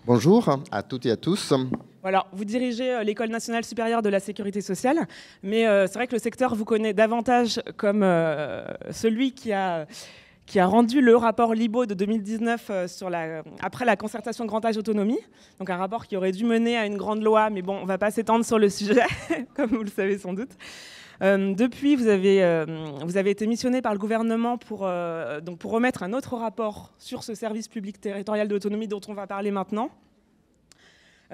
Bonjour à toutes et à tous. Alors, vous dirigez l'École nationale supérieure de la sécurité sociale, mais c'est vrai que le secteur vous connaît davantage comme celui qui a rendu le rapport LIBO de 2019 après la concertation grand âge autonomie, donc un rapport qui aurait dû mener à une grande loi, mais bon, on ne va pas s'étendre sur le sujet, comme vous le savez sans doute. Depuis, vous avez été missionné par le gouvernement pour remettre un autre rapport sur ce service public territorial de l'autonomie dont on va parler maintenant.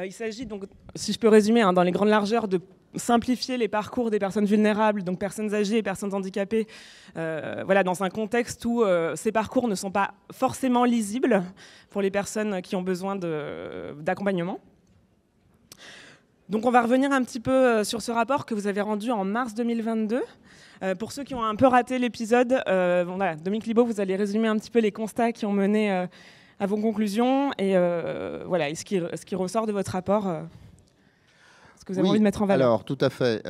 Il s'agit donc, si je peux résumer, dans les grandes largeurs, de simplifier les parcours des personnes vulnérables, donc personnes âgées et personnes handicapées, dans un contexte où ces parcours ne sont pas forcément lisibles pour les personnes qui ont besoin d'accompagnement. Donc on va revenir un petit peu sur ce rapport que vous avez rendu en mars 2022. Pour ceux qui ont un peu raté l'épisode, Dominique Libaud, vous allez résumer un petit peu les constats qui ont mené à vos conclusions et ce qui ressort de votre rapport. Ce que vous avez envie de mettre en valeur. Alors, tout à fait.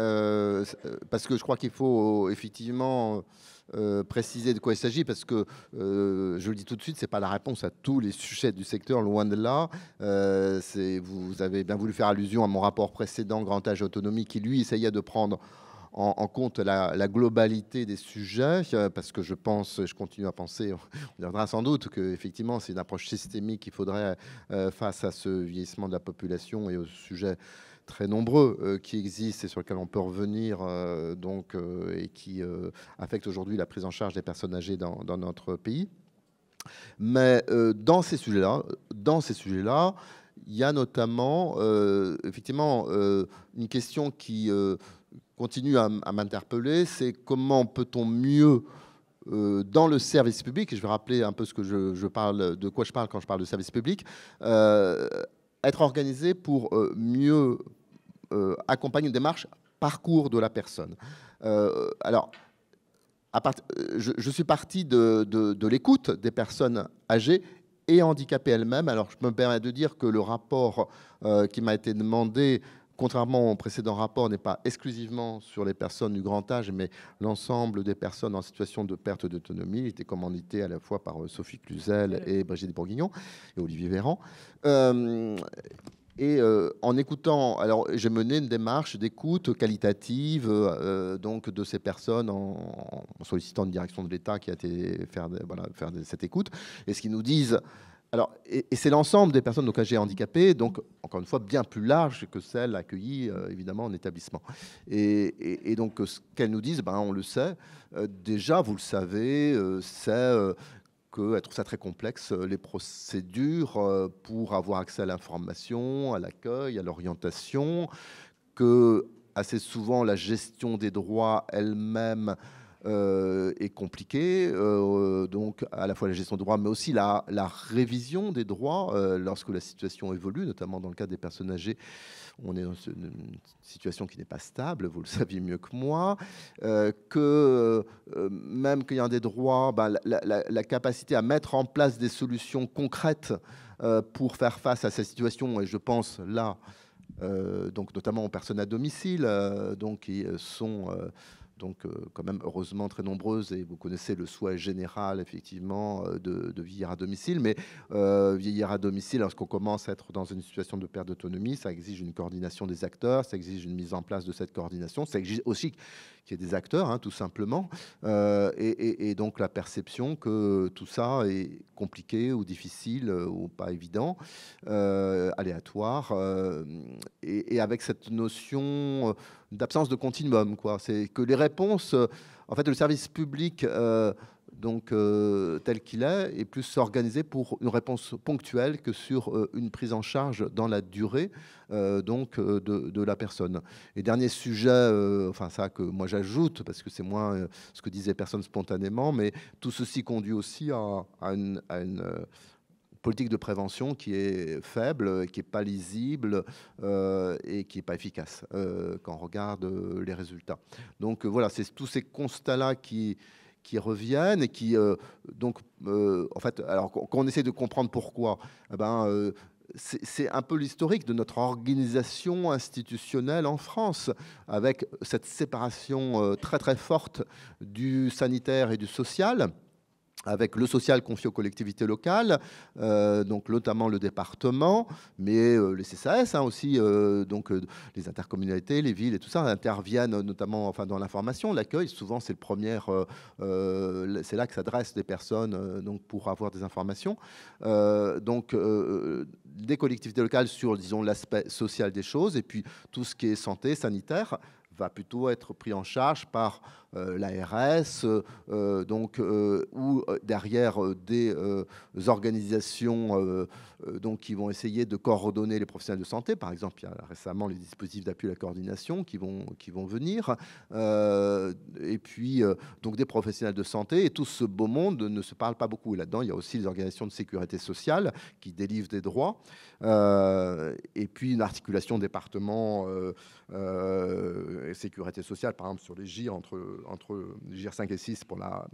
Parce que je crois qu'il faut effectivement préciser de quoi il s'agit, parce que, je le dis tout de suite, ce n'est pas la réponse à tous les sujets du secteur, loin de là. Vous avez bien voulu faire allusion à mon rapport précédent, Grand Âge Autonomie, qui, lui, essayait de prendre en compte la globalité des sujets, parce que je continue à penser, on viendra sans doute, qu'effectivement, c'est une approche systémique qu'il faudrait face à ce vieillissement de la population et aux sujets très nombreux qui existent et sur lesquels on peut revenir et qui affectent aujourd'hui la prise en charge des personnes âgées dans notre pays. Mais dans ces sujets-là, il y a notamment effectivement une question qui continue à m'interpeller, c'est comment peut-on mieux dans le service public, et je vais rappeler un peu de quoi je parle quand je parle de service public, être organisé pour mieux accompagner une démarche parcours de la personne. Alors, je suis parti de l'écoute des personnes âgées et handicapées elles-mêmes. Alors, je me permets de dire que le rapport qui m'a été demandé, contrairement au précédent rapport, n'est pas exclusivement sur les personnes du grand âge, mais l'ensemble des personnes en situation de perte d'autonomie. Il était commandité à la fois par Sophie Cluzel et Brigitte Bourguignon et Olivier Véran. En écoutant, alors j'ai mené une démarche d'écoute qualitative donc de ces personnes en sollicitant une direction de l'État qui a été faire cette écoute. Et ce qu'ils nous disent, alors, et c'est l'ensemble des personnes donc âgées et handicapées, donc encore une fois bien plus large que celles accueillies évidemment en établissement. Et donc ce qu'elles nous disent, on le sait, déjà vous le savez, c'est qu'elles trouvent ça très complexe, les procédures pour avoir accès à l'information, à l'accueil, à l'orientation, que assez souvent la gestion des droits elle-même est compliquée, donc à la fois la gestion des droits, mais aussi la révision des droits lorsque la situation évolue, notamment dans le cas des personnes âgées. On est dans une situation qui n'est pas stable, vous le saviez mieux que moi, même qu'il y a des droits, la capacité à mettre en place des solutions concrètes pour faire face à cette situation, et je pense là, donc notamment aux personnes à domicile, donc qui sont quand même heureusement très nombreuses, et vous connaissez le souhait général effectivement de vieillir à domicile, mais vieillir à domicile lorsqu'on commence à être dans une situation de perte d'autonomie, ça exige une coordination des acteurs, ça exige une mise en place de cette coordination, ça exige aussi qu'il y ait des acteurs, tout simplement, et donc la perception que tout ça est compliqué ou difficile ou pas évident, aléatoire, et avec cette notion d'absence de continuum, quoi. C'est que les réponses, en fait, le service public tel qu'il est plus organisé pour une réponse ponctuelle que sur une prise en charge dans la durée de la personne. Et dernier sujet, ça que moi j'ajoute, parce que c'est moins ce que disaient les personnes spontanément, mais tout ceci conduit aussi à une politique de prévention qui est faible, qui n'est pas lisible et qui n'est pas efficace quand on regarde les résultats. Donc voilà, c'est tous ces constats-là qui reviennent et qui, en fait, alors qu'on essaie de comprendre pourquoi, c'est un peu l'historique de notre organisation institutionnelle en France, avec cette séparation très très forte du sanitaire et du social. avec le social confié aux collectivités locales, donc notamment le département, mais les CCAS aussi, donc les intercommunalités, les villes et tout ça interviennent notamment dans l'information, l'accueil. Souvent, c'est c'est là que s'adressent des personnes donc pour avoir des informations. Donc, des collectivités locales sur, disons, l'aspect social des choses, et puis tout ce qui est santé, sanitaire, va plutôt être pris en charge par l'ARS, ou derrière des organisations donc, qui vont essayer de coordonner les professionnels de santé. Par exemple, il y a récemment les dispositifs d'appui à la coordination qui vont venir. Et puis, donc des professionnels de santé. Et tout ce beau monde ne se parle pas beaucoup. Et là-dedans, il y a aussi les organisations de sécurité sociale qui délivrent des droits. Et puis, une articulation département et sécurité sociale, par exemple, sur les GIR, entre GIR 5 et 6 pour la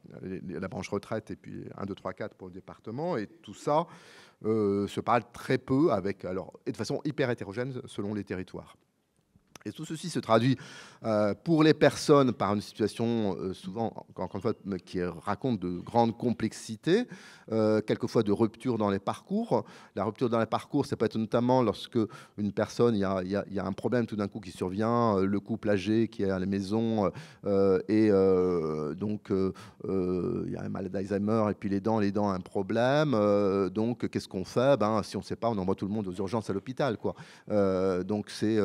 branche retraite, et puis 1, 2, 3, 4 pour le département. Et tout ça se parle très peu, et de façon hyper hétérogène selon les territoires. Et tout ceci se traduit pour les personnes par une situation souvent, encore une fois, qui raconte de grandes complexités, quelquefois de rupture dans les parcours. La rupture dans les parcours, ça peut être notamment lorsque une personne, il y a un problème tout d'un coup qui survient, le couple âgé qui est à la maison, et donc il y a un malade d'Alzheimer, et puis les dents ont un problème. Donc qu'est-ce qu'on fait? Si on ne sait pas, on envoie tout le monde aux urgences à l'hôpital, quoi. Donc c'est...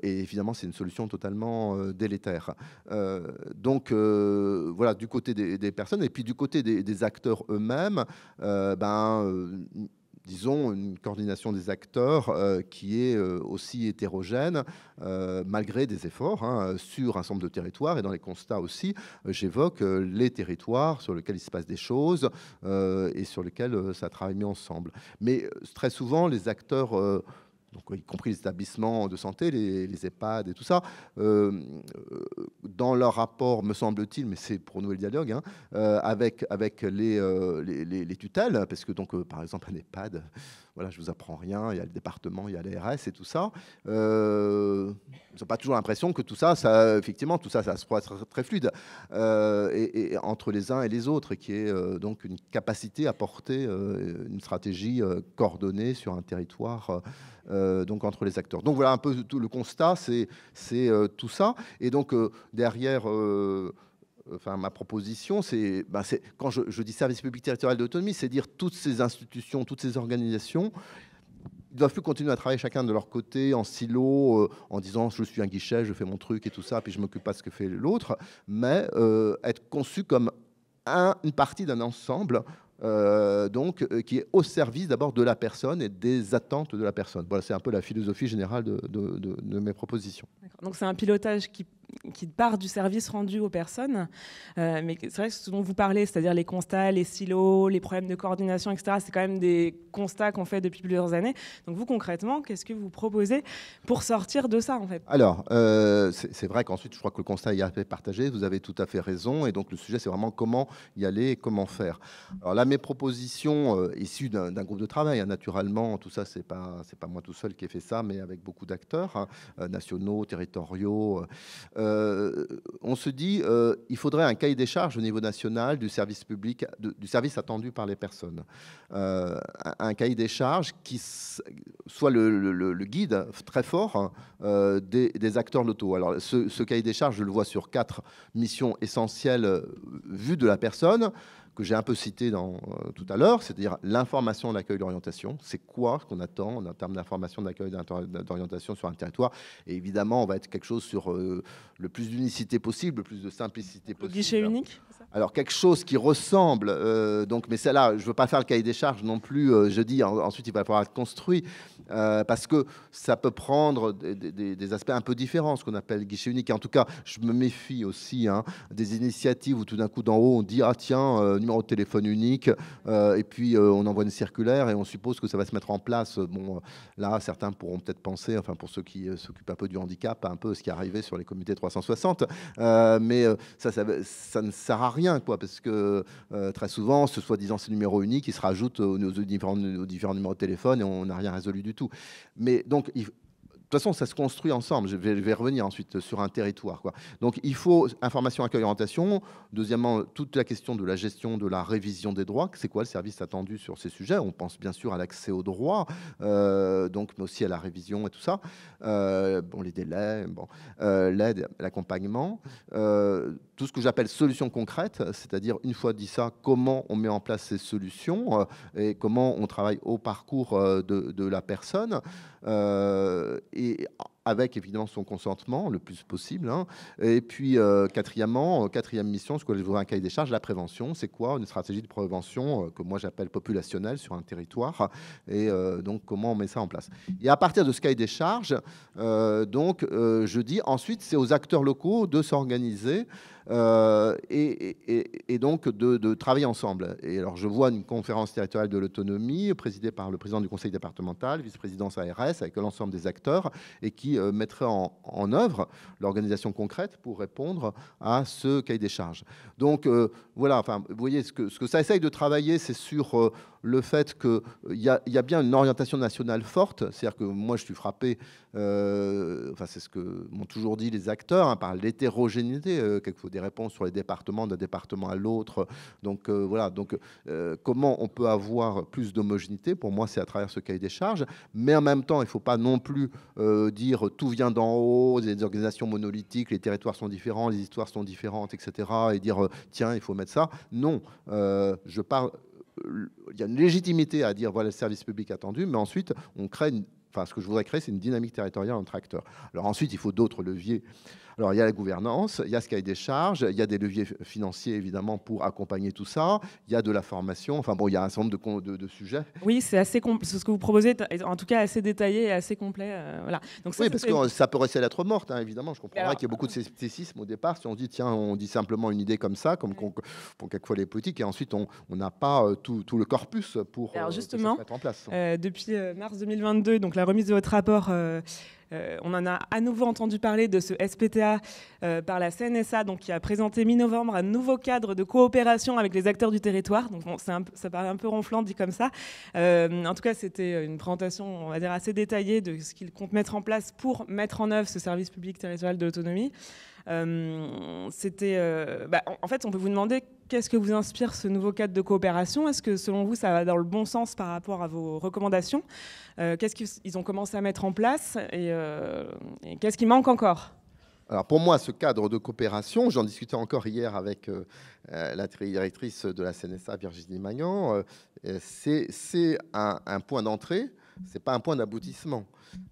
et évidemment, c'est une solution totalement délétère. Donc, voilà, du côté des personnes, et puis du côté des acteurs eux-mêmes, disons, une coordination des acteurs qui est aussi hétérogène, malgré des efforts sur un certain nombre de territoires. Et dans les constats aussi, j'évoque les territoires sur lesquels il se passe des choses et sur lesquels ça travaille mieux ensemble. Mais très souvent, les acteurs... donc, y compris les établissements de santé, les EHPAD et tout ça, dans leur rapport, me semble-t-il, mais c'est pour nouer le dialogue, avec les tutelles, parce que, donc, par exemple, un EHPAD, voilà, je vous apprends rien, il y a le département, il y a l'ARS et tout ça. Ils n'ont pas toujours l'impression que tout ça, effectivement, tout ça se passe très fluide, et entre les uns et les autres, qui est donc une capacité à porter une stratégie coordonnée sur un territoire, donc entre les acteurs. Donc voilà un peu tout le constat, c'est tout ça. Et donc derrière... ma proposition, c'est quand je dis service public territorial d'autonomie, c'est dire toutes ces institutions, toutes ces organisations, ils ne doivent plus continuer à travailler chacun de leur côté, en silo, en disant je suis un guichet, je fais mon truc et tout ça, puis je ne m'occupe pas de ce que fait l'autre, mais être conçu comme une partie d'un ensemble, qui est au service d'abord de la personne et des attentes de la personne. Voilà, c'est un peu la philosophie générale de mes propositions. Donc c'est un pilotage qui part du service rendu aux personnes, mais c'est vrai que ce dont vous parlez, c'est-à-dire les constats, les silos, les problèmes de coordination, etc., c'est quand même des constats qu'on fait depuis plusieurs années. Donc vous, concrètement, qu'est-ce que vous proposez pour sortir de ça, en fait? Alors, c'est vrai qu'ensuite, je crois que le constat est assez partagé, vous avez tout à fait raison, et donc le sujet, c'est vraiment comment y aller et comment faire. Alors là, mes propositions issues d'un groupe de travail, naturellement, tout ça, c'est pas moi tout seul qui ai fait ça, mais avec beaucoup d'acteurs nationaux, territoriaux. On se dit il faudrait un cahier des charges au niveau national du service public, du service attendu par les personnes. Un cahier des charges qui soit le guide très fort des acteurs locaux. Alors, ce cahier des charges, je le vois sur 4 missions essentielles vues de la personne, que j'ai un peu cité tout à l'heure, c'est-à-dire l'information, l'accueil, l'orientation. C'est quoi ce qu'on attend en termes d'information, d'accueil, d'orientation sur un territoire? Et évidemment, on va être quelque chose sur le plus d'unicité possible, le plus de simplicité possible. Le guichet unique? Alors, quelque chose qui ressemble, mais celle-là, je ne veux pas faire le cahier des charges non plus, je dis, ensuite il va falloir être construit, parce que ça peut prendre des aspects un peu différents, ce qu'on appelle le guichet unique. Et en tout cas, je me méfie aussi des initiatives où tout d'un coup d'en haut, on dit, ah tiens, numéro de téléphone unique, et puis on envoie une circulaire et on suppose que ça va se mettre en place. Bon, là, certains pourront peut-être penser, enfin pour ceux qui s'occupent un peu du handicap, un peu ce qui est arrivé sur les comités 360, mais ça ne sert à rien, quoi, parce que très souvent, ce soi-disant ces numéros uniques, ils se rajoutent aux différents numéros de téléphone et on n'a rien résolu du tout. Mais donc, toute façon, ça se construit ensemble. Je vais revenir ensuite sur un territoire, quoi. Donc, il faut information, accueil, orientation. Deuxièmement, toute la question de la gestion de la révision des droits. C'est quoi le service attendu sur ces sujets? On pense bien sûr à l'accès aux droits, donc, mais aussi à la révision et tout ça. Bon, les délais, bon, l'aide, l'accompagnement. Tout ce que j'appelle solutions concrètes, c'est-à-dire, une fois dit ça, comment on met en place ces solutions et comment on travaille au parcours de la personne. Et avec évidemment son consentement le plus possible, hein. Et puis quatrièmement, quatrième mission, ce que je vois un cahier des charges, la prévention. C'est quoi une stratégie de prévention que moi j'appelle populationnelle sur un territoire, et donc comment on met ça en place. Et à partir de ce cahier des charges, je dis ensuite c'est aux acteurs locaux de s'organiser et donc de travailler ensemble. Et alors je vois une conférence territoriale de l'autonomie présidée par le président du conseil départemental, vice-présidence ARS, avec l'ensemble des acteurs, et qui mettrait en œuvre l'organisation concrète pour répondre à ce cahier des charges. Donc voilà, enfin, vous voyez, ce que ça essaye de travailler, c'est sur le fait qu'il y a bien une orientation nationale forte. C'est-à-dire que moi, je suis frappé, enfin, c'est ce que m'ont toujours dit les acteurs, hein, par l'hétérogénéité, quelquefois des réponses sur les départements, d'un département à l'autre. Donc voilà, donc comment on peut avoir plus d'homogénéité? Pour moi, c'est à travers ce cahier des charges. Mais en même temps, il ne faut pas non plus dire tout vient d'en haut, des organisations monolithiques, les territoires sont différents, les histoires sont différentes, etc. Et dire tiens, il faut mettre ça. Non, je parle. Il y a une légitimité à dire voilà le service public attendu, mais ensuite on crée enfin ce que je voudrais créer, c'est une dynamique territoriale entre acteurs. Alors ensuite il faut d'autres leviers. Alors il y a la gouvernance, il y a ce cahier des charges, il y a des leviers financiers évidemment pour accompagner tout ça, il y a de la formation, enfin bon, il y a un certain nombre de sujets. Oui, c'est assez ce que vous proposez, en tout cas assez détaillé et assez complet. Voilà. Donc ça, oui, parce que ça peut rester à lettre morte, hein, évidemment. Je comprends qu'il y a beaucoup de scepticisme au départ. Si on dit, tiens, on dit simplement une idée comme ça, comme pour quelquefois les politiques, et ensuite on n'a pas tout le corpus pour alors justement, mettre en place. Depuis mars 2022, donc la remise de votre rapport, on en a à nouveau entendu parler de ce SPTA par la CNSA, donc, qui a présenté mi-novembre un nouveau cadre de coopération avec les acteurs du territoire. Donc, bon, ça paraît un peu ronflant dit comme ça. En tout cas, c'était une présentation, on va dire, assez détaillée de ce qu'ils comptent mettre en place pour mettre en œuvre ce service public territorial de l'autonomie. En fait, on peut vous demander qu'est-ce que vous inspire ce nouveau cadre de coopération? Est-ce que, selon vous, ça va dans le bon sens par rapport à vos recommandations? Qu'est-ce qu'ils ont commencé à mettre en place et qu'est-ce qui manque encore? Alors pour moi, ce cadre de coopération, j'en discutais encore hier avec la directrice de la CNSA, Virginie Magnan, c'est un point d'entrée, c'est pas un point d'aboutissement.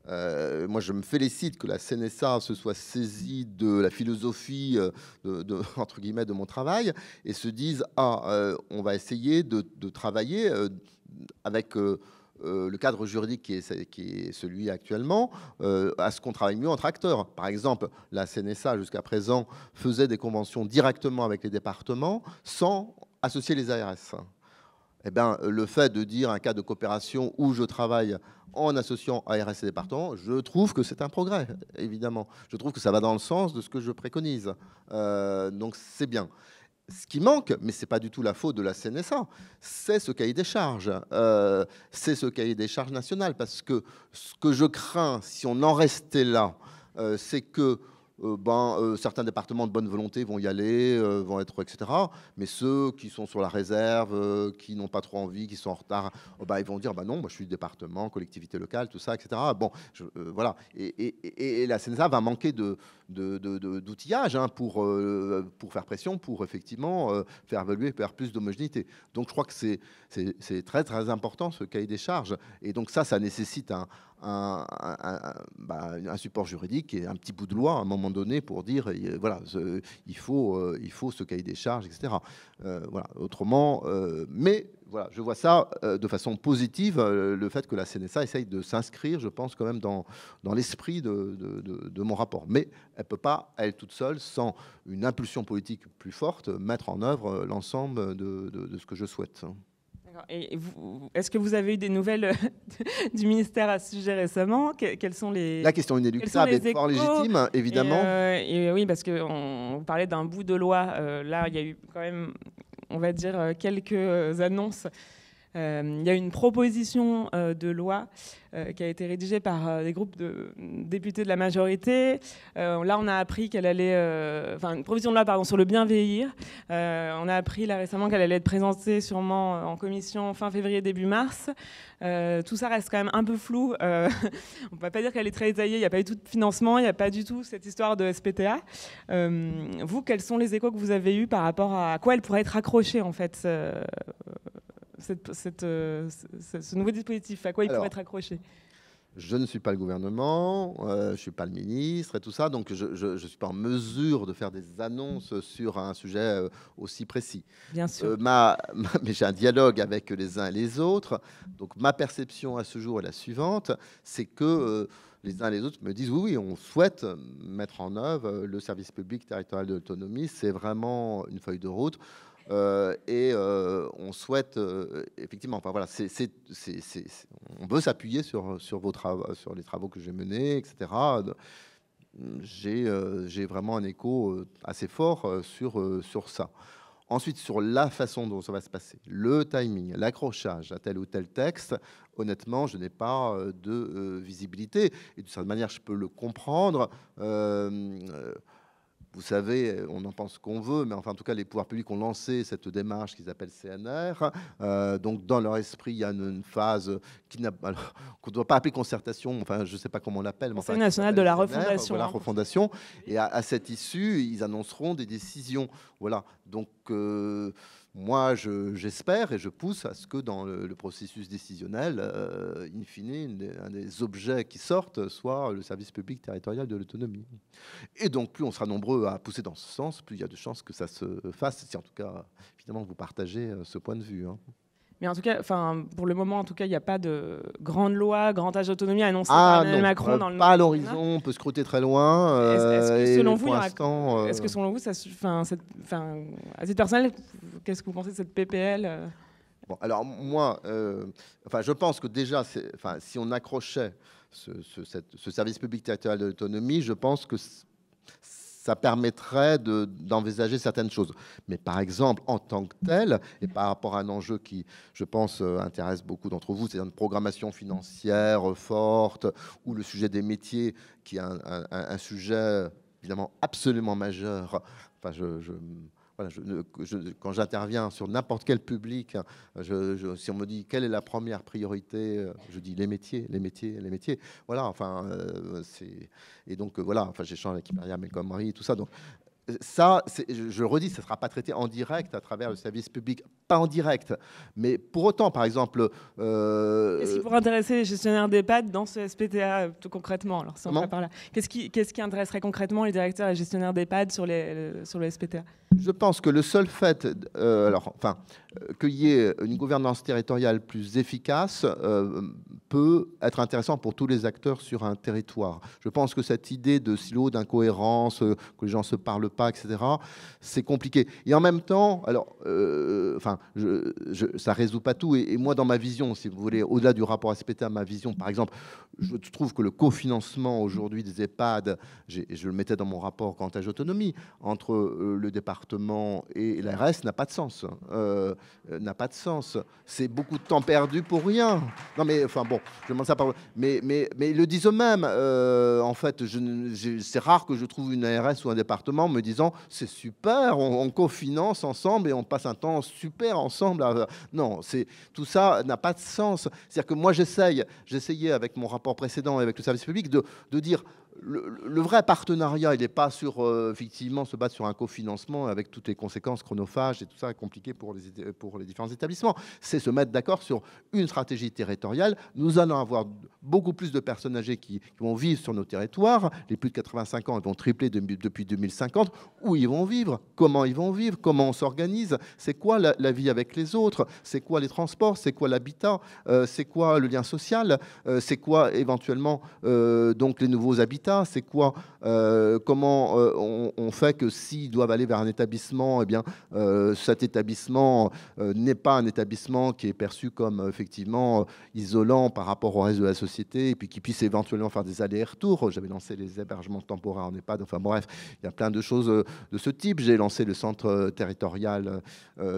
Moi, je me félicite que la CNSA se soit saisie de la philosophie entre guillemets de mon travail et se dise on va essayer de travailler avec le cadre juridique qui est celui actuellement, à ce qu'on travaille mieux entre acteurs. Par exemple, la CNSA, jusqu'à présent, faisait des conventions directement avec les départements sans associer les ARS. Eh bien, le fait de dire un cadre de coopération où je travaille en associant ARS et départements, je trouve que c'est un progrès, évidemment. Je trouve que ça va dans le sens de ce que je préconise. Donc, c'est bien. Ce qui manque, mais ce n'est pas du tout la faute de la CNSA, c'est ce cahier des charges. C'est ce cahier des charges national. Parce que ce que je crains, si on en restait là, c'est que certains départements de bonne volonté vont y aller, vont être, etc. Mais ceux qui sont sur la réserve, qui n'ont pas trop envie, qui sont en retard, ils vont dire non, moi, je suis département, collectivité locale, tout ça, etc. Bon, voilà. Et la CNSA va manquer d'outillage pour faire pression, pour effectivement faire évoluer, faire plus d'homogénéité. Donc je crois que c'est très très important ce cahier des charges. Et donc ça nécessite un support juridique et un petit bout de loi à un moment donné pour dire voilà, il faut ce cahier des charges, etc. Voilà. Autrement, mais voilà, je vois ça de façon positive, le fait que la CNSA essaye de s'inscrire, je pense, quand même dans l'esprit de mon rapport. Mais elle ne peut pas, elle toute seule, sans une impulsion politique plus forte, mettre en œuvre l'ensemble de ce que je souhaite. Et est-ce que vous avez eu des nouvelles du ministère à ce sujet récemment? Quelles sont les... La question inéluctable et fort légitime, évidemment. Et oui, parce qu'on parlait d'un bout de loi. Là, il y a eu quand même, on va dire, quelques annonces Il y a une proposition de loi qui a été rédigée par des groupes de députés de la majorité. Là, on a appris qu'elle allait... Enfin, une proposition de loi, pardon, sur le bien vieillir. On a appris là récemment qu'elle allait être présentée sûrement en commission fin février, début mars. Tout ça reste quand même un peu flou. On ne va pas dire qu'elle est très détaillée. Il n'y a pas du tout de financement. Il n'y a pas du tout cette histoire de SPTA. Vous, quels sont les échos que vous avez eus par rapport à quoi elle pourrait être accrochée, en fait, ce nouveau dispositif, à quoi il pourrait être accroché? Je ne suis pas le gouvernement, je ne suis pas le ministre et tout ça, donc je ne suis pas en mesure de faire des annonces sur un sujet aussi précis. Bien sûr. Mais j'ai un dialogue avec les uns et les autres, donc ma perception à ce jour est la suivante, c'est que les uns et les autres me disent oui, on souhaite mettre en œuvre le service public territorial de l'autonomie, c'est vraiment une feuille de route. On souhaite effectivement, enfin voilà, on veut s'appuyer sur vos travaux, sur les travaux que j'ai menés, etc. J'ai vraiment un écho assez fort sur ça. Ensuite, sur la façon dont ça va se passer, le timing, l'accrochage à tel ou tel texte, honnêtement, je n'ai pas de visibilité. Et de cette manière, je peux le comprendre. Vous savez, on en pense qu'on veut, mais enfin, en tout cas, les pouvoirs publics ont lancé cette démarche qu'ils appellent CNR. Donc, dans leur esprit, il y a une phase qu'on ne doit pas appeler concertation, enfin, je ne sais pas comment on l'appelle. Conseil national de la refondation. Voilà, refondation. Et à cette issue, ils annonceront des décisions. Voilà. Donc, moi, j'espère et je pousse à ce que dans le processus décisionnel, in fine, un des objets qui sortent soit le service public territorial de l'autonomie. Et donc, plus on sera nombreux à pousser dans ce sens, plus il y a de chances que ça se fasse, si en tout cas, évidemment, vous partagez ce point de vue. Hein. Mais en tout cas, pour le moment, en tout cas, il n'y a pas de grande loi, grand âge d'autonomie annoncée par Emmanuel Macron dans le pas à l'horizon, on peut scruter très loin. Est-ce que selon vous, à titre personnel, qu'est-ce que vous pensez de cette PPL Bon, alors moi, je pense que déjà, si on accrochait ce service public territorial de l'autonomie, je pense que ça permettrait d'envisager certaines choses. Mais par exemple, en tant que tel, et par rapport à un enjeu qui, je pense, intéresse beaucoup d'entre vous, c'est une programmation financière forte, ou le sujet des métiers, qui est un sujet évidemment absolument majeur. Enfin, quand j'interviens sur n'importe quel public, si on me dit quelle est la première priorité, je dis les métiers. Voilà, enfin, et donc voilà, enfin, j'échange avec Myriam El Khomri et tout ça. Donc ça, je le redis, ça ne sera pas traité en direct à travers le service public, pas en direct. Mais pour autant, par exemple... Qu'est-ce qui pourrait intéresser les gestionnaires d'EHPAD dans ce SPTA, tout concrètement? Alors, si on va par là. Qu'est-ce qui intéresserait concrètement les directeurs et gestionnaires d'EHPAD sur le SPTA? Je pense que le seul fait, qu'il y ait une gouvernance territoriale plus efficace peut être intéressant pour tous les acteurs sur un territoire. Je pense que cette idée de silo, d'incohérence, que les gens ne se parlent pas, etc., c'est compliqué. Et en même temps, alors, ça ne résout pas tout. Et moi, dans ma vision, si vous voulez, au-delà du rapport SPTA, ma vision, par exemple, je trouve que le cofinancement aujourd'hui des EHPAD, je le mettais dans mon rapport quant à l'autonomie, entre le département et l'ARS n'a pas de sens. N'a pas de sens. C'est beaucoup de temps perdu pour rien. Non, mais enfin bon, je demande ça par... Mais ils le disent eux-mêmes. En fait, c'est rare que je trouve une ARS ou un département me disant c'est super, on cofinance ensemble et on passe un temps super ensemble. Non, tout ça n'a pas de sens. C'est-à-dire que moi, j'essayais avec mon rapport précédent et avec le service public de dire le vrai partenariat, il n'est pas sur effectivement se battre sur un cofinancement avec toutes les conséquences chronophages et tout ça compliqué pour les différents établissements. C'est se mettre d'accord sur une stratégie territoriale. Nous allons avoir beaucoup plus de personnes âgées qui vont vivre sur nos territoires. Les plus de 85 ans, ils vont tripler depuis 2050. Où ils vont vivre? Comment ils vont vivre? Comment on s'organise? C'est quoi la vie avec les autres? C'est quoi les transports? C'est quoi l'habitat? C'est quoi le lien social? C'est quoi éventuellement donc les nouveaux habitats? l'État, c'est quoi, comment on fait que s'ils doivent aller vers un établissement, eh bien, cet établissement n'est pas un établissement qui est perçu comme effectivement isolant par rapport au reste de la société, et puis qui puisse éventuellement faire des allers-retours. J'avais lancé les hébergements temporaires en EHPAD, enfin bref, il y a plein de choses de ce type. J'ai lancé le centre territorial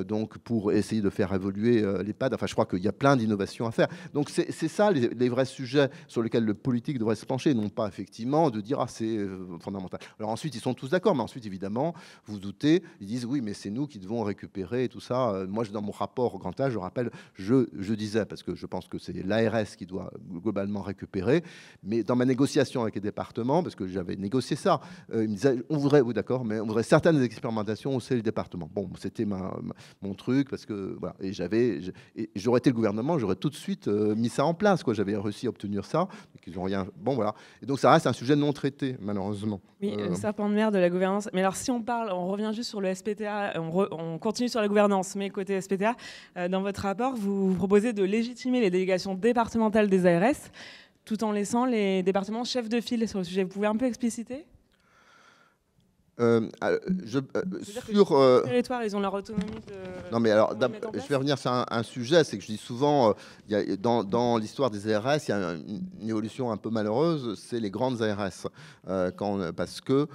donc pour essayer de faire évoluer l'EHPAD. Enfin, je crois qu'il y a plein d'innovations à faire. Donc c'est ça les vrais sujets sur lesquels le politique devrait se pencher, non pas effectivement de dire ah c'est fondamental. Alors ensuite ils sont tous d'accord, mais ensuite évidemment vous doutez, ils disent oui mais c'est nous qui devons récupérer tout ça. Moi dans mon rapport au grand âge, je rappelle, je disais, parce que je pense que c'est l'ARS qui doit globalement récupérer, mais dans ma négociation avec les départements, parce que j'avais négocié ça, ils me disaient on voudrait, oui d'accord, mais on voudrait certaines expérimentations au sein du département. Bon, c'était mon truc, parce que voilà, et j'aurais été le gouvernement, j'aurais tout de suite mis ça en place, quoi. J'avais réussi à obtenir ça, qu'ils ont rien. Bon voilà, et donc ça reste un sujet non traité malheureusement. Oui, serpent de mer de la gouvernance. Mais alors si on parle, on revient juste sur le SPTA, on continue sur la gouvernance, mais côté SPTA, dans votre rapport, vous proposez de légitimer les délégations départementales des ARS, tout en laissant les départements chefs de file sur le sujet. Vous pouvez un peu expliciter ? Sur les territoires, ils ont leur autonomie de... Non, mais alors, je vais revenir sur un sujet, c'est que je dis souvent, dans l'histoire des ARS, il y a une évolution un peu malheureuse, c'est les grandes ARS. Parce que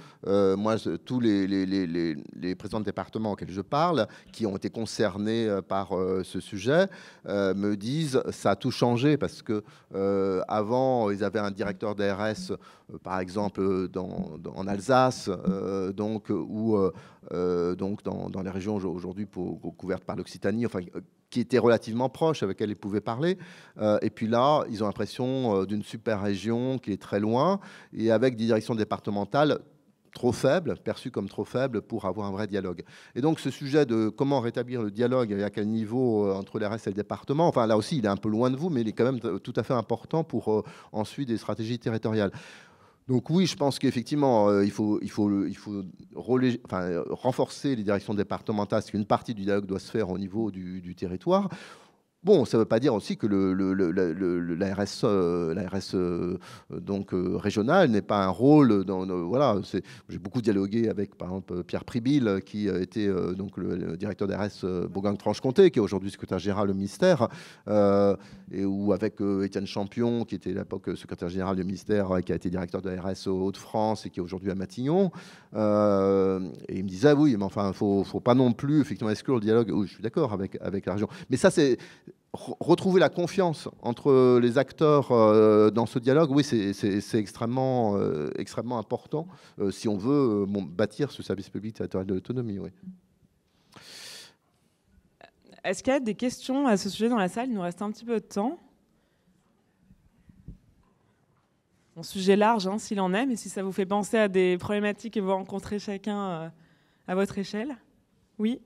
moi, tous les présidents de département auxquels je parle, qui ont été concernés par ce sujet, me disent ça a tout changé, parce que avant, ils avaient un directeur d'ARS, par exemple, en Alsace, ou dans les régions aujourd'hui couvertes par l'Occitanie, enfin, qui étaient relativement proches, avec lesquelles ils pouvaient parler. Et puis là, ils ont l'impression d'une super région qui est très loin, et avec des directions départementales trop faibles, perçues comme trop faibles pour avoir un vrai dialogue. Et donc ce sujet de comment rétablir le dialogue et à quel niveau entre les RS et le département, enfin là aussi il est un peu loin de vous, mais il est quand même tout à fait important pour ensuite des stratégies territoriales. Donc oui, je pense qu'effectivement, il faut renforcer les directions départementales, parce qu'une partie du dialogue doit se faire au niveau du territoire. Bon, ça ne veut pas dire aussi que l'ARS régionale n'ait pas un rôle voilà. J'ai beaucoup dialogué avec, par exemple, Pierre Pribil, qui était donc le directeur d'ARS Bourgogne-Franche-Comté, qui est aujourd'hui secrétaire général au ministère, ou avec Étienne Champion, qui était à l'époque secrétaire général du ministère, qui a été directeur de l'ARS Hauts-de-France et qui est aujourd'hui à Matignon. Et il me disait, oui, mais enfin, faut pas non plus effectivement exclure le dialogue. Oui, je suis d'accord avec la région. Mais ça, c'est retrouver la confiance entre les acteurs dans ce dialogue. Oui, c'est extrêmement important si on veut bâtir ce service public territorial de l'autonomie. Oui. Est-ce qu'il y a des questions à ce sujet dans la salle ? Il nous reste un petit peu de temps. Un sujet large, hein, s'il en est, mais si ça vous fait penser à des problématiques que vous rencontrez chacun à votre échelle. Oui ?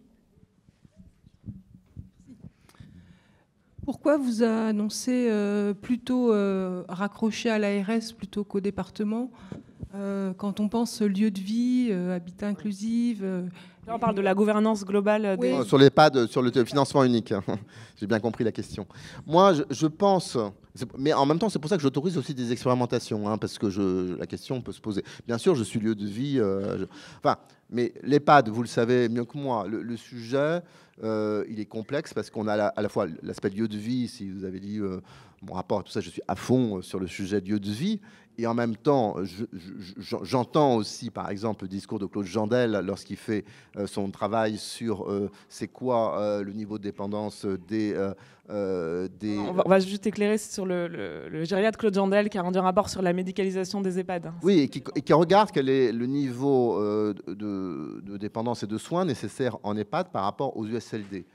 Pourquoi vous annoncez plutôt raccrocher à l'ARS plutôt qu'au département quand on pense lieu de vie, habitat inclusif Là, on parle de la gouvernance globale des... Sur l'EHPAD, sur le financement unique. J'ai bien compris la question. Moi, je pense... Mais en même temps, c'est pour ça que j'autorise aussi des expérimentations, hein, parce que la question peut se poser. Bien sûr, je suis lieu de vie... mais l'EHPAD, vous le savez mieux que moi, le sujet, il est complexe parce qu'on a à la fois l'aspect lieu de vie, si vous avez dit mon rapport, tout ça, je suis à fond sur le sujet lieu de vie. Et en même temps, j'entends aussi, par exemple, le discours de Claude Jandel lorsqu'il fait son travail sur c'est quoi le niveau de dépendance des... On va juste éclairer sur le gériatre Claude Jandel qui a rendu un rapport sur la médicalisation des EHPAD. Oui, et qui regarde quel est le niveau de dépendance et de soins nécessaires en EHPAD par rapport aux USLD.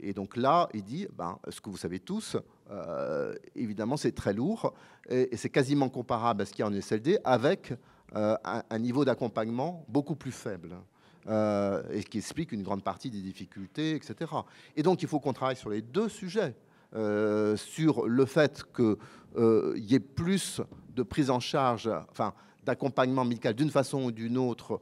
Et donc là, il dit, ce que vous savez tous, évidemment, c'est très lourd et c'est quasiment comparable à ce qu'il y a en USLD avec un niveau d'accompagnement beaucoup plus faible. Et qui explique une grande partie des difficultés, etc. Et donc, il faut qu'on travaille sur les deux sujets, sur le fait qu'il y ait plus de prise en charge, d'accompagnement médical d'une façon ou d'une autre,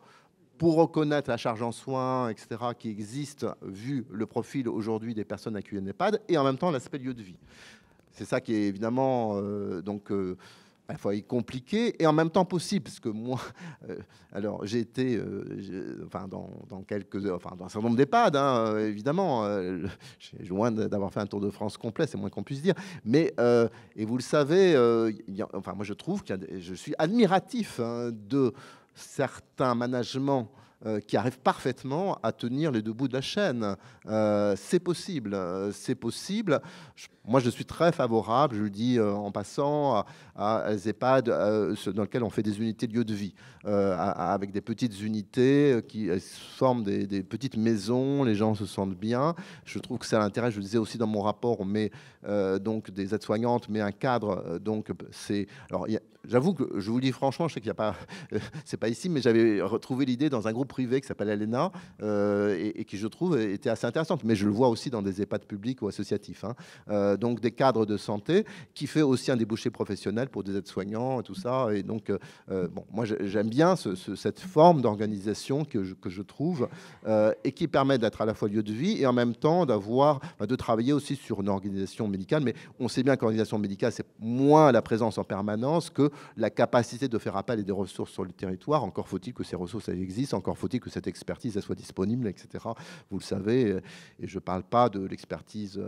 pour reconnaître la charge en soins, etc., qui existe, vu le profil aujourd'hui des personnes accueillies en EHPAD, et en même temps l'aspect lieu de vie. C'est ça qui est évidemment parfois compliqué et en même temps possible, parce que moi, alors j'ai été, enfin dans un certain nombre d'EHPAD, hein, évidemment, j'ai loin d'avoir fait un tour de France complet, c'est moins qu'on puisse dire, mais et vous le savez, enfin moi je trouve je suis admiratif hein, de certains managements qui arrivent parfaitement à tenir les deux bouts de la chaîne. C'est possible, c'est possible. Moi, je suis très favorable, je le dis en passant, à EHPAD dans lesquels on fait des unités de lieu de vie, avec des petites unités qui forment des petites maisons, les gens se sentent bien. Je trouve que c'est à l'intérêt, je le disais aussi dans mon rapport, on met donc des aides-soignantes, mais un cadre, donc c'est... Alors, j'avoue que, je vous le dis franchement, je sais qu'il n'y a pas... c'est pas ici, mais j'avais retrouvé l'idée dans un groupe privé qui s'appelle Alena, et qui, je trouve, était assez intéressante. Mais je le vois aussi dans des EHPAD publics ou associatifs. Hein. Donc, des cadres de santé qui fait aussi un débouché professionnel pour des aides-soignants et tout ça. Et donc, bon, moi, j'aime bien cette forme d'organisation que je trouve et qui permet d'être à la fois lieu de vie et en même temps de travailler aussi sur une organisation médicale. Mais on sait bien qu'organisation médicale, c'est moins la présence en permanence que la capacité de faire appel à des ressources sur le territoire. Encore faut-il que ces ressources existent, encore faut-il que cette expertise elle soit disponible, etc. Vous le savez, et je ne parle pas de l'expertise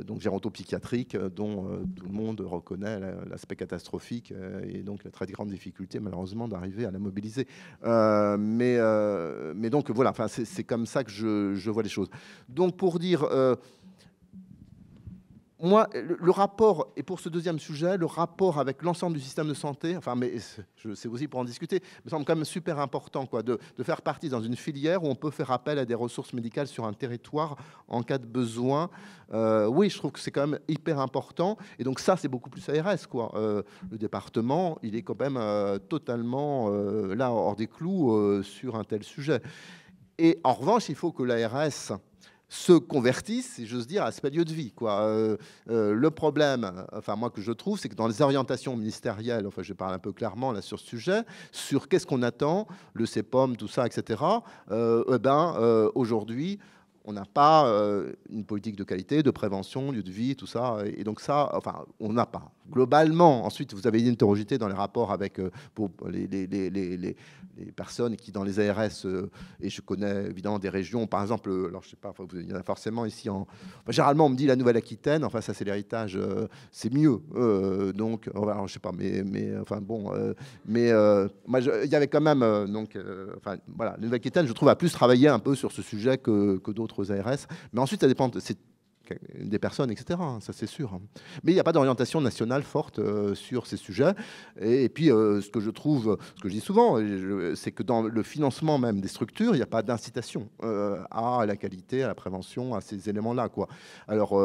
donc gérontopsychiatrique dont tout le monde reconnaît l'aspect catastrophique et donc la très grande difficulté malheureusement d'arriver à la mobiliser. Mais donc voilà, enfin, c'est comme ça que je vois les choses. Donc pour dire... moi, le rapport, et pour ce deuxième sujet, le rapport avec l'ensemble du système de santé, enfin, mais c'est aussi pour en discuter, me semble quand même super important, quoi, de faire partie dans une filière où on peut faire appel à des ressources médicales sur un territoire en cas de besoin. Oui, je trouve que c'est quand même hyper important. Et donc ça, c'est beaucoup plus ARS, quoi. Le département, il est quand même totalement là, hors des clous sur un tel sujet. Et en revanche, il faut que l'ARS se convertissent, si j'ose dire, à ce lieu de vie, quoi. Le problème, enfin moi que je trouve, c'est que dans les orientations ministérielles, enfin je parle un peu clairement là sur ce sujet, sur qu'est-ce qu'on attend, le CEPOM, tout ça, etc. Aujourd'hui, on n'a pas une politique de qualité, de prévention, lieu de vie, tout ça. Et donc ça, enfin, on n'a pas. Globalement, ensuite, vous avez une interrogité dans les rapports avec pour les personnes qui, dans les ARS, et je connais évidemment des régions, par exemple, alors je sais pas, il y en a forcément ici enfin, généralement, on me dit la Nouvelle-Aquitaine, enfin, ça c'est l'héritage, c'est mieux. Donc, alors, je sais pas, mais enfin, bon, moi, il y avait quand même, enfin, voilà, la Nouvelle-Aquitaine, je trouve, a plus travaillé un peu sur ce sujet que d'autres ARS. Mais ensuite, ça dépend des personnes, etc. Ça, c'est sûr. Mais il n'y a pas d'orientation nationale forte sur ces sujets. Et puis, ce que je trouve, ce que je dis souvent, c'est que dans le financement même des structures, il n'y a pas d'incitation à la qualité, à la prévention, à ces éléments-là, quoi. Alors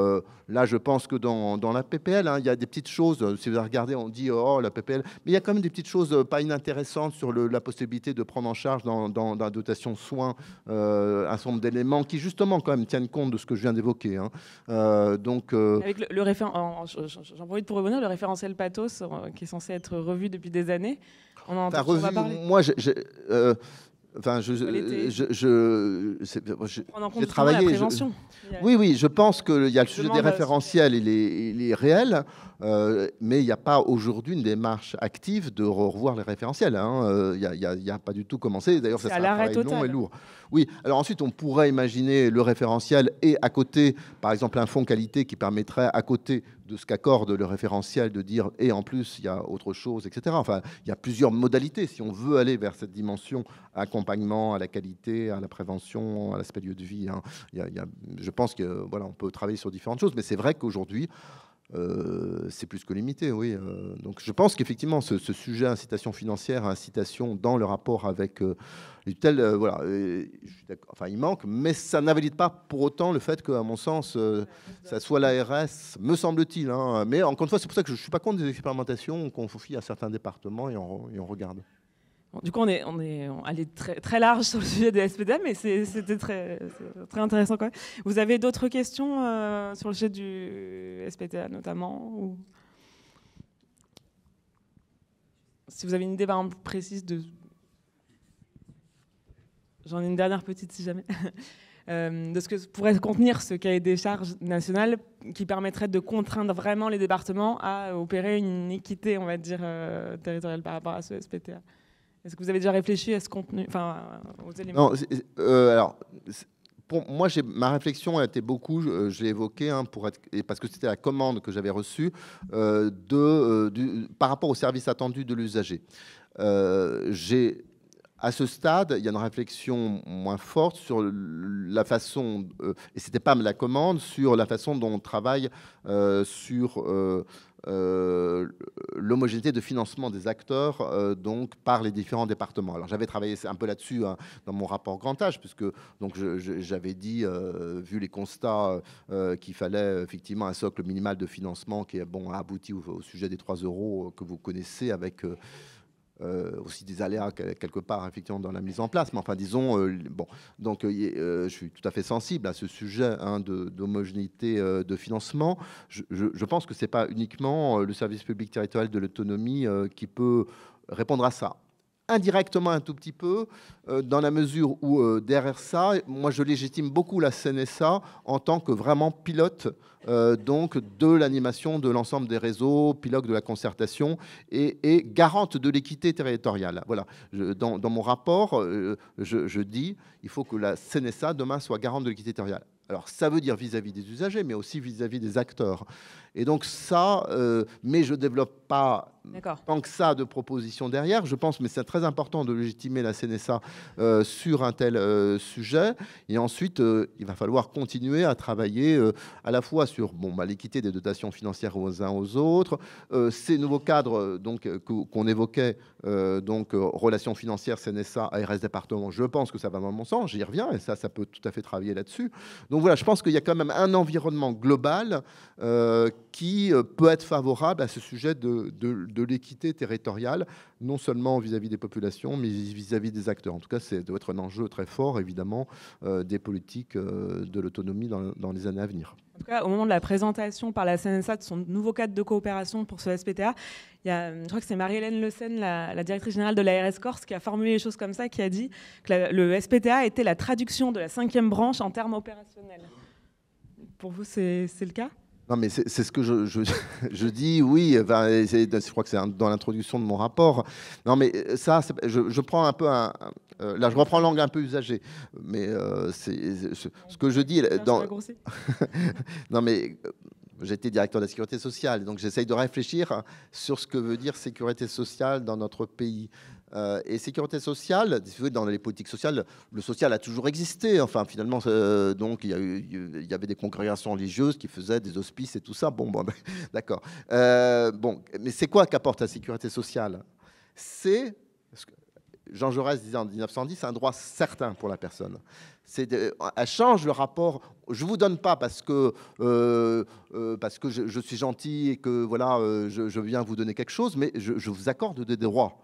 là, je pense que dans la PPL, hein, il y a des petites choses. Si vous regardez, on dit oh la PPL, mais il y a quand même des petites choses pas inintéressantes sur la possibilité de prendre en charge dans la dotation soins un certain nombre d'éléments qui justement quand même tiennent compte de ce que je viens d'évoquer. Hein. Avec le référent, j'en profite pour revenir, le référentiel Pathos qui est censé être revu depuis des années. On en enfin, revu, moi, enfin, j'ai travaillé. La prévention. Oui, je pense qu'il y a le sujet des référentiels, il est réel, mais il n'y a pas aujourd'hui une démarche active de revoir les référentiels. Hein. Il n'y a pas du tout commencé. D'ailleurs, ça sera un travail long et lourd. Oui, alors ensuite, on pourrait imaginer le référentiel et à côté, par exemple, un fonds qualité qui permettrait, à côté de ce qu'accorde le référentiel, de dire et en plus, il y a autre chose, etc. Enfin, il y a plusieurs modalités si on veut aller vers cette dimension accompagnement à la qualité, à la prévention, à l'aspect lieu de vie. Hein. Je pense que voilà, on peut travailler sur différentes choses, mais c'est vrai qu'aujourd'hui, c'est plus que limité, oui. Donc je pense qu'effectivement, ce sujet incitation financière, incitation dans le rapport avec les tutelles, voilà, enfin il manque, mais ça n'invalide pas pour autant le fait qu'à mon sens, ça soit l'ARS, me semble-t-il. Hein, mais encore une fois, c'est pour ça que je ne suis pas contre des expérimentations qu'on confie à certains départements et on regarde. Bon, du coup, on est allé très large sur le sujet des SPDA, mais c'était très intéressant quand même. Vous avez d'autres questions sur le sujet du SPDA notamment ou... Si vous avez une idée par exemple précise de... J'en ai une dernière petite si jamais. de ce que pourrait contenir ce cahier des charges national qui permettrait de contraindre vraiment les départements à opérer une équité, on va dire, territoriale par rapport à ce SPTA. Est-ce que vous avez déjà réfléchi à ce contenu, aux éléments? Non, alors, pour moi, ma réflexion a été beaucoup, je l'ai évoqué, parce que c'était la commande que j'avais reçue, par rapport au service attendu de l'usager. À ce stade, il y a une réflexion moins forte sur la façon, et ce n'était pas la commande, sur la façon dont on travaille sur l'homogénéité de financement des acteurs donc par les différents départements. Alors j'avais travaillé un peu là-dessus dans mon rapport grand âge, puisque donc j'avais dit, vu les constats, qu'il fallait effectivement un socle minimal de financement qui a abouti au sujet des 3 € que vous connaissez, avec aussi des aléas quelque part effectivement dans la mise en place, mais enfin disons donc je suis tout à fait sensible à ce sujet d'homogénéité de financement. Je pense que c'est pas uniquement le service public territorial de l'autonomie qui peut répondre à ça. Indirectement un tout petit peu, dans la mesure où derrière ça, moi je légitime beaucoup la CNSA en tant que vraiment pilote donc de l'animation de l'ensemble des réseaux, pilote de la concertation et garante de l'équité territoriale. Voilà. Dans mon rapport, je dis il faut que la CNSA demain soit garante de l'équité territoriale. Alors ça veut dire vis-à-vis des usagers, mais aussi vis-à-vis des acteurs. Et donc ça, mais je ne développe pas tant que ça de propositions derrière. Je pense, mais c'est très important de légitimer la CNSA sur un tel sujet. Et ensuite, il va falloir continuer à travailler à la fois sur l'équité des dotations financières aux uns aux autres, ces nouveaux cadres qu'on évoquait, relations financières, CNSA, ARS département. Je pense que ça va dans mon sens, j'y reviens, et ça peut tout à fait travailler là-dessus. Donc voilà, je pense qu'il y a quand même un environnement global qui peut être favorable à ce sujet de l'équité territoriale, non seulement vis-à-vis des populations, mais vis-à-vis des acteurs. En tout cas, ça doit être un enjeu très fort, évidemment, des politiques de l'autonomie dans les années à venir. En tout cas, au moment de la présentation par la CNSA de son nouveau cadre de coopération pour ce SPTA, je crois que c'est Marie-Hélène Le Sen, la directrice générale de l'ARS Corse, qui a formulé les choses comme ça, qui a dit que le SPTA était la traduction de la 5e branche en termes opérationnels. Pour vous, c'est le cas ? Non, mais c'est ce que je dis, oui. Je crois que c'est dans l'introduction de mon rapport. Non, mais ça, je prends un peu là, je reprends langue un peu usagée. Mais ce que je dis non, mais j'ai été directeur de la sécurité sociale, donc j'essaye de réfléchir sur ce que veut dire sécurité sociale dans notre pays. Et sécurité sociale, dans les politiques sociales, le social a toujours existé. Enfin, finalement, donc il y avait des congrégations religieuses qui faisaient des hospices et tout ça. Bon, d'accord. Mais c'est quoi qu'apporte la sécurité sociale? C'est, Jean Jaurès disait en 1910, un droit certain pour la personne. Elle change le rapport. Je vous donne pas parce que je suis gentil et que voilà, je viens vous donner quelque chose, mais je vous accorde des droits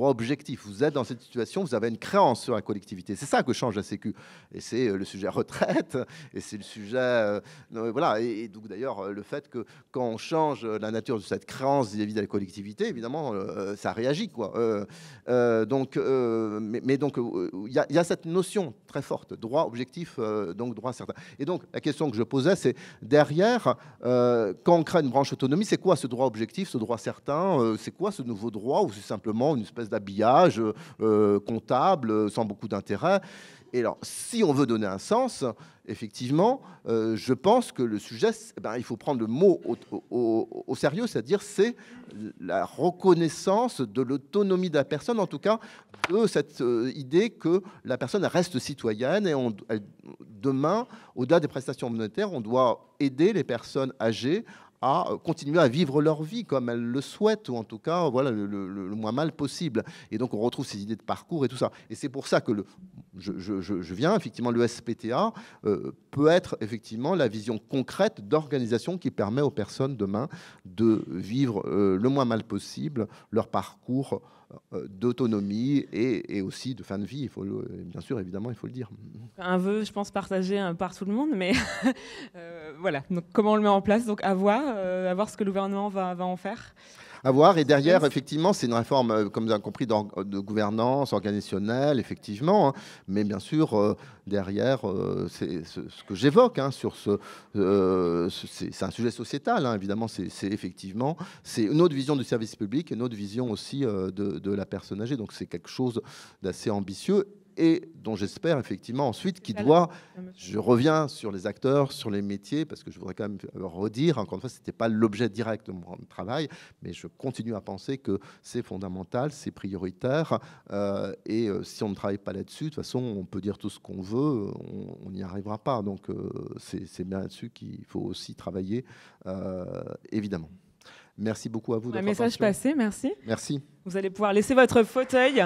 objectifs. Vous êtes dans cette situation, vous avez une créance sur la collectivité. C'est ça que change la Sécu. Et c'est le sujet retraite, et c'est le sujet... voilà. Et donc d'ailleurs, le fait que quand on change la nature de cette créance vis-à-vis de la collectivité, évidemment, ça réagit, quoi. Donc il y a cette notion très forte, droit objectif, donc droit certain. Et donc la question que je posais, c'est derrière, quand on crée une branche autonomie, c'est quoi ce droit objectif, ce droit certain? C'est quoi ce nouveau droit, ou c'est simplement une espèce d'habillage comptable sans beaucoup d'intérêt? Et alors, si on veut donner un sens, effectivement, je pense que le sujet, il faut prendre le mot au sérieux, c'est-à-dire c'est la reconnaissance de l'autonomie de la personne, en tout cas de cette idée que la personne reste citoyenne, et demain, au-delà des prestations monétaires, on doit aider les personnes âgées à continuer à vivre leur vie comme elles le souhaitent, ou en tout cas voilà, le moins mal possible. Et donc on retrouve ces idées de parcours et tout ça. Et c'est pour ça que je viens, effectivement, le SPTA peut être effectivement la vision concrète d'organisation qui permet aux personnes demain de vivre le moins mal possible leur parcours d'autonomie et aussi de fin de vie. Bien sûr, évidemment, il faut le dire. Un vœu, je pense, partagé par tout le monde, mais voilà. Donc, comment on le met en place? Donc, à voir ce que le gouvernement va en faire. À voir. Et derrière, effectivement, c'est une réforme, comme vous avez compris, de gouvernance organisationnelle, effectivement. Hein. Mais bien sûr, derrière, c'est ce que j'évoque sur c'est un sujet sociétal. Hein, évidemment, c'est effectivement, c'est une autre vision du service public, une autre vision aussi de la personne âgée. Donc, c'est quelque chose d'assez ambitieux et dont j'espère effectivement ensuite qu'il doit, je reviens sur les acteurs, sur les métiers, parce que je voudrais quand même redire, encore une fois, ce n'était pas l'objet direct de mon travail, mais je continue à penser que c'est fondamental, c'est prioritaire, et si on ne travaille pas là-dessus, de toute façon, on peut dire tout ce qu'on veut, on n'y arrivera pas. Donc c'est bien là-dessus qu'il faut aussi travailler, évidemment. Merci beaucoup à vous. Un message passé, merci. Merci. Vous allez pouvoir laisser votre fauteuil.